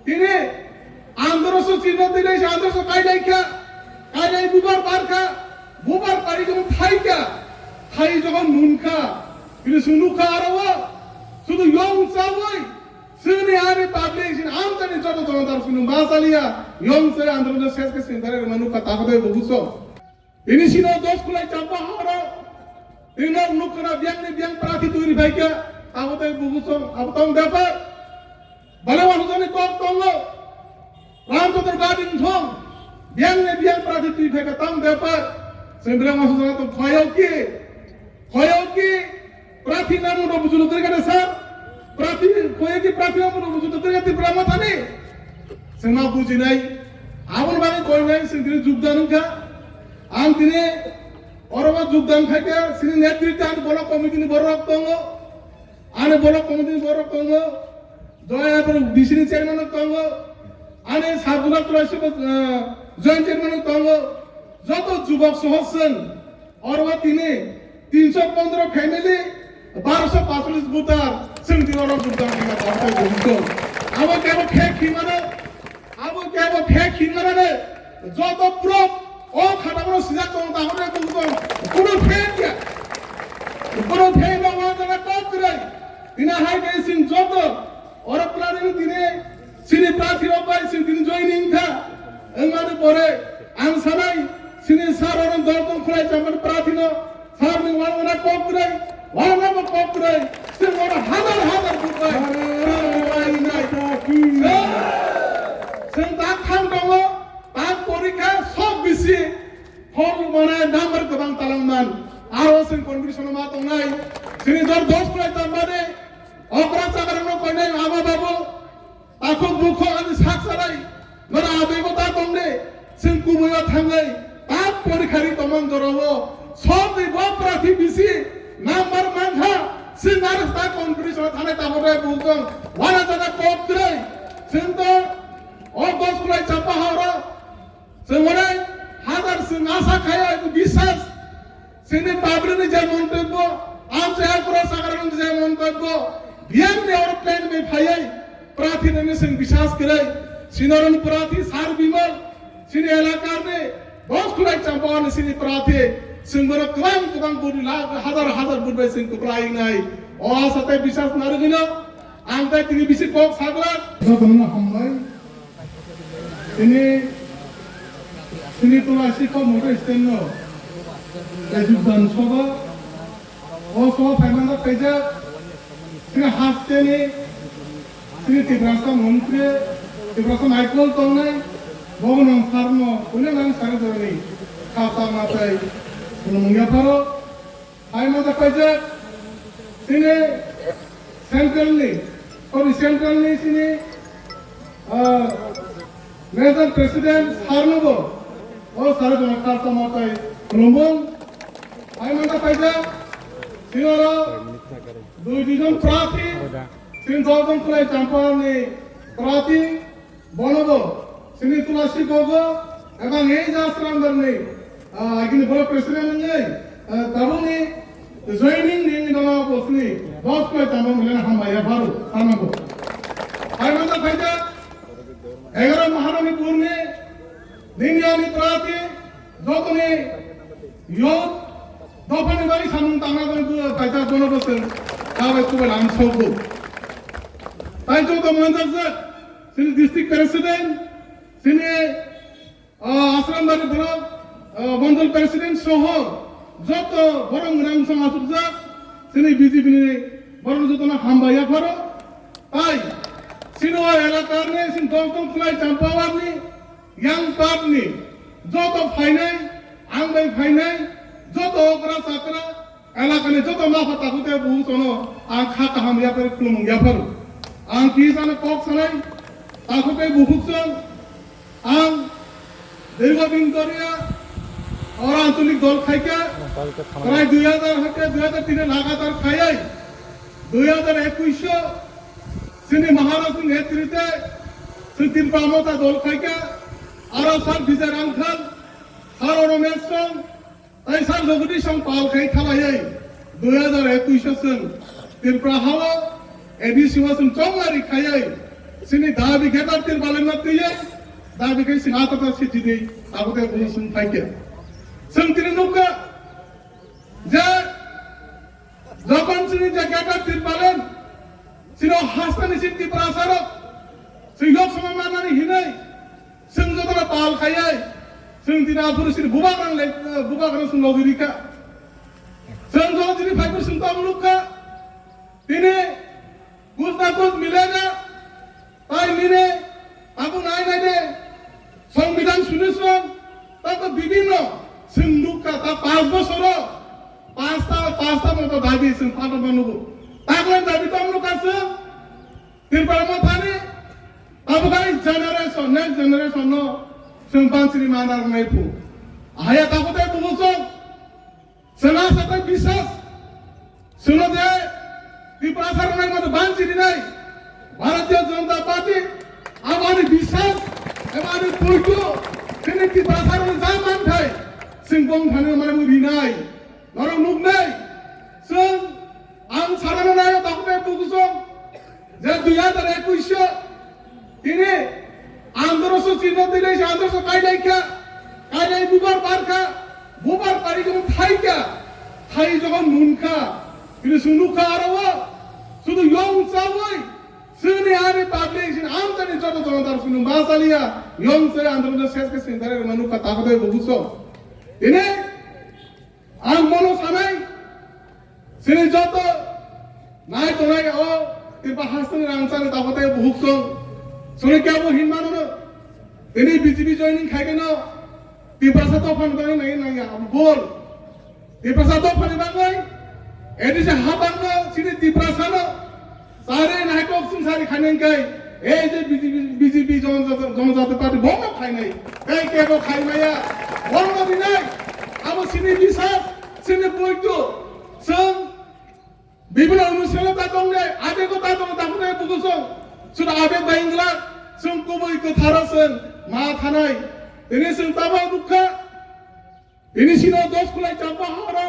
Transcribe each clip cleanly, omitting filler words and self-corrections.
তিনি আন্দোলন চিহ্ন দিলে সে আন্দোলন কাইলাই বুবার পারি যখন খাই যখন নুনখা কিন্তু সুনুখা আরো শুধু young চাওয়াই Sini hari public sin amtani joto jamatar sunu masalia yom se androna ses ke sindare manu kata kata baguso ini sino dos kulai campa haro ini nukra biang prati tu ini baiknya kata baguso abtong dapat balawan hutani kok tongo ram to tergading thong biang prati tu baiknya tong dapat sendiri maksudnya tu khoyoki prati namu no bujulu terkena sar प्रार्थी कोई की प्रार्थना पर मुझे तो तेरे ब्रह्मा था नहीं सेना पूछी नहीं आवन बारे कोई नहीं सिंधरी जुगदान का आम तिने और वो जुगदान खाए क्या सिंधरी नेतृत्व आने बोला कमिटी ने बोला रखता आने बोला कमिटी ने बोला रखता जो यहाँ पर डिसीजन चेयरमैन रखता आने साधुना तुलासी को जॉइंट चेयरमैन रखता जो तो जुबाक सोहसन और वो तिने 315 family 1245 बुतार Sing orang bukan kita partai begitu. Apa kayak gimana deh? Jodoh pro, oh kadang-kadang sejak tahun-tahunnya begitu. Kuno fake orang jangan kotor. Tina hai kayak sing jodoh. Orang pelan ini sini parti apa? Sini joining ka. Enggak boleh. Angsarai sini sar orang dorong kulai zaman parti no. Sar nih orang kotor. Orang kotor. Semua hadar bukan. Sentak tanggungo, tak porika sok bisi, hol mana number kebang talangan. Awas yang konfirmasi matang nai. Sini dos kulai tambade. Okra cakaran no kone ama babu. Aku buku ani saksarai. Mana abego tak tomde. Sing kubuya thangai. Tak porika ri tomang dorowo. Sok di prati bisi. Number mangha. Sing harus tak konfirmasi thane tamore bukan. Wana jaga kotre. Sing to dos kulai campa haro. Sing mana hadar sing asa kaya itu bisas. Sini pabrik ni jangan montek am saya kurang sakaran ni jangan montek biar ni orang plan me phayai prati ni sing bisas kerai sinaran prati sar bimal sini elakar ni dos kulai campa ni sini prati sing mana kubang budi lag hadar budi sing kuplai nai oh satai bisas narigino angkai tinggi bisi kok saglat bagaimana hambai sini tulasi kok muda istimewa kejutan soba, oh soba family kerja, sini haste ni, sini tibrasa menteri, tibrasa Michael Tongay, bawa nang farmo, punya nang sarang dorani, kata matai, punya paro, ay mata kerja, sini central ni sini, National President Harnobo, oh sarang dorani kata matai. Kelompok, ayah mana saja, sini dua prati, sini dua kulai campur ni prati, bonobo, sini tulasi gogo, emang ini jasram berni, agini bola presiden ni, tahu ni, joining ni nama bos ni, bos kulai campur milen hamaya baru, sama bo. Ayah mana saja, 11 Maharani Purni, Ninya ni prati, jodoh ni Yo, dopan ni bari samung tangan kan tu kaita kono bosan, kau itu belang sobu. Tapi jo tu manjat zat, sini district president, sini asram bari blok, bandul president soho, jo tu borong rang sama masuk zat, sini BJP ni borong jo tu nak hambaya karo, ay, sini elakar ni, sini dongtong kulai campawar ni, yang part ni, jo tu finance angbai finai joto okra sakra elakane joto ma pata kute bu sono ang khata ham ya per kulum ya paru ang ki sana kok sanai takute buhukson ang দীর্ঘদিন করিয়া और आंचलिक दल खाइका প্রায় 2000 হতে 2003 লাগাতার খাইয়াই 2021 সিনি মহারাজ নেতৃত্বে সুতিন প্রামতা দল খাইকা আর সার বিজয় রামখান সার রমেশ সং তাই সার জগদীশ সং পাল খাই খালাইয়াই 2021 সন তিনপ্রা হাওয়া ADC ওয়াসন চংলারি খাইয়াই sini dabi getar tir balen na tiye dabi kai sinata ta si jidi agote bunu sun thaike sing tiri nukka je যখন sini je getar tir balen sino hastani sinti prasaro sing yok sama manani hinai sing jotara pal khayai sing tina puru sini buba kan sun logirika sing jo jini phaikur sun tamlukka tini कुछ ना कुछ मिलेगा তাই মিনে আপু নাই নাই দে সংবিধান শুনেছেন তারপর বিভিন্ন সিন্ধুকা তা 5 বছর পাঁচটা মতো দাবি ছিল পাঁচটা মানুষ তাহলে দাবি তো আমরা কাছে তিরপাল মাথানি আবু গাই জেনারেশন নেক্সট জেনারেশন নো সম্পানসিনি মানার নাইপু আয়া তাকতে বুঝছো সেনা সাথে বিশ্বাস শুনো যে ত্রিপুরাসারণের মধ্যে বাঞ্ছিনি নাই ভারতীয় জনতা পার্টি আমার বিশ্বাস আমার পৈঠ তিনি ত্রিপুরাসারণে যা মান খায় সিংবং থানে মানে মুভি নাই নরম মুখ নাই जों आं सारानो नायो ताकते बुगुसं जे 2021 তিনি আন্দোলন চিহ্ন দিলে সে আন্দোলন কাইলাই বুবার পারি যখন থাই যখন মুনখা কিন্তু সুনুখা আরো শুধু ইয়ং চাওই শুনে আরে পাবলিক আমদানি যত জনতার শুনু মাসালিয়া ইয়ং সে আন্দোলন শেষ কে সিন্দারে মানুকা তাকতে বুগুসং তিনি আং মনো সানাই sini joto nai tonai o tiba hasan rangsan takote buhuksong suni kya bo hinmano no ini BJP joining khai no tiba sato fan bani nai ya bol tiba sato fan bangai edi se habang no sini tiba sano sare nai kok sum sari khanen kai ei je BJP জনজাতি party বঙ্গ খাই নাই এই কে bo khai maya বঙ্গ binai abo sini bisa sini poito sung বিভিন্ন অনুষ্ঠানে তা দংনে আবেগো তা দং তাকনে বুগুসং সুরা আবেগ বাইংলা সং কবই কো থারাসন মা থানাই তিনি সং তাবা দুঃখা তিনি সিনো দোষ কুলাই চাপা হারা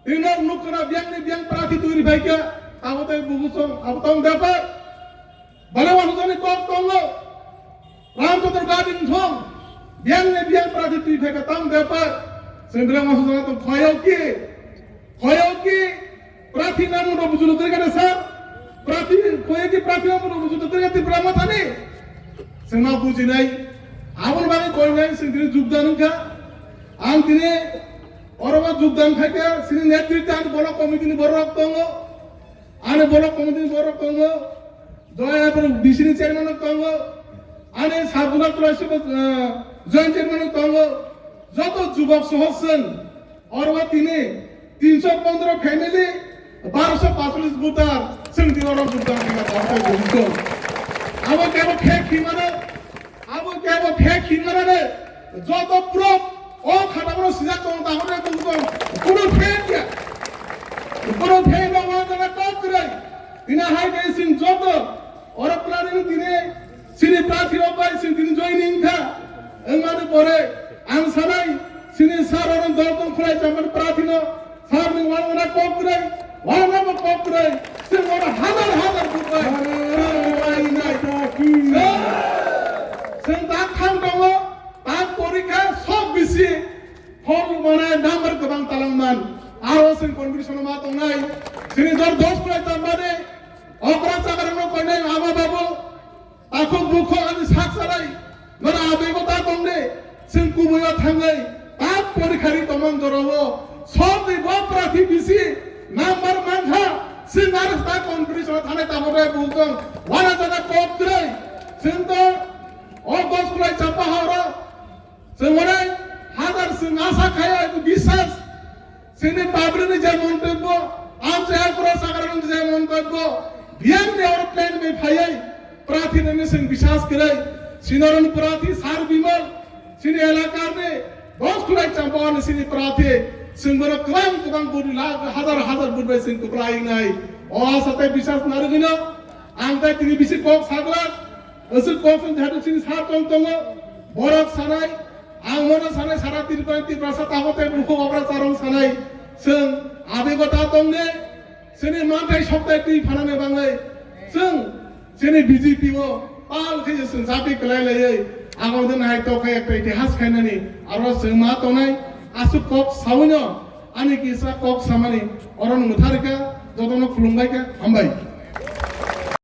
তিনি নুকরা বিয়াং প্রার্থী তৈরি ভাইকা তাবতে বুগুসং আবতং ব্যাপার বলে মানুষজনে কত তঙ্গ রামচন্দ্র গাদিন থং বিয়াং প্রার্থী তৈরি ভাইকা তাম ব্যাপার সেন্দ্রা মানুষজনে তো খয়ও কি प्रार्थी नाम नो बुजुलो तेरे सर प्रार्थी कोई की प्रार्थी नाम नो बुजुलो तेरे ती ब्रह्म थाने सेमा बुझी नहीं आवन बारे कोई नहीं सिंधरी जुगदान का आम तिने और वो जुगदान खाके सिने नेतृत्व आने बोला कमिटी ने बोरा रखतोंगो आने बोला कमिटी ने बोरा रखतोंगो दया पर डिसिजन चेयरमैन रखतोंगो आने साबुला तुलासी को जॉइंट चेयरमैन रखतोंगो जो तो जुबक सहसन और वो तिने 315 फैमिली 1245 বুতার সিংতি ওরম বুতার নিগা তাতে বলতো আবো কেবো ফেক খিমানে যত প্রুফ ও খাটাবো সিজা তো তাহলে বলতো পুরো ফেক না টপ করে ইনা হাই গেছিন যত ওর প্ল্যানিং দিনে সিনি প্রার্থী অবাই সিন দিন জয়েনিং খা এমানে পরে আম সানাই সিনি সার ওরম দলতন খুলাই জামান প্রার্থী ন সার নি ওয়ানা টপ করে ওয়ানা টপ করে সিন ওরা হাজার বুতাই সিন তা খান দङ তা পরীক্ষা সব বেশি ফল মানে নাম্বার গোবাং তালাংমান আরো সিন কম্পিটিশন মা তংনাই সিনি দর 10 খুলাই তারমানে অপরাধ চাকারণ কইনাই আমা বাবু তাকো বুখ আনি সাকসালাই নরা আবেগো তা তংনে সিন কুবুয়া থাঙ্গাই তা পরীক্ষারি তমন দরবো সব দিব প্রার্থী বেশি নাম্বার মানহা সিন আর তা কম্পিটিশন থানে তাবরে বুকং ওয়ানা জায়গা টপ করে সিন তো ও 10 খুলাই চাপা হাওরা সিন ওরে হাজার সিন আশা খায়া বিশ্বাস সিনে পাবলিনে যে মন্তব্য আম সে একরা সাধারণ যে মন্তব্য বিয়ান দে और প্ল্যান মে ফাইয়াই প্রার্থী ने सिंह विश्वास करे सिनरन प्रार्थी सार बिमल सिने एलाकार ने 10 खुलाई चंपावन सिने प्रार्थी सिंगर कबां बुरी लाख हजार बुरबे सिंह कुप्राई नाई ओ सते विश्वास नारगिनो आंगता तिनि बिसि कोक सागला असु कोक झादु सिनि सा तंग बरक सानाय आंगमना सानाय सारा तिरपति भाषा तागते मुख अब्रा चारं सानाय जों आबेगता तंगे सिनि माथाय सप्ताय ति फानाने बाङै जों जेने बीजेपी वो पाल के जैसे जाति कलाई ले आगोदन हाय तो के एक इतिहास खाने आरो सेमा तो नहीं आसु कॉक साउन्यो आने की सा कॉक सामानी और उन मुथारिका जो दोनों खुलुंगा क्या हम भाई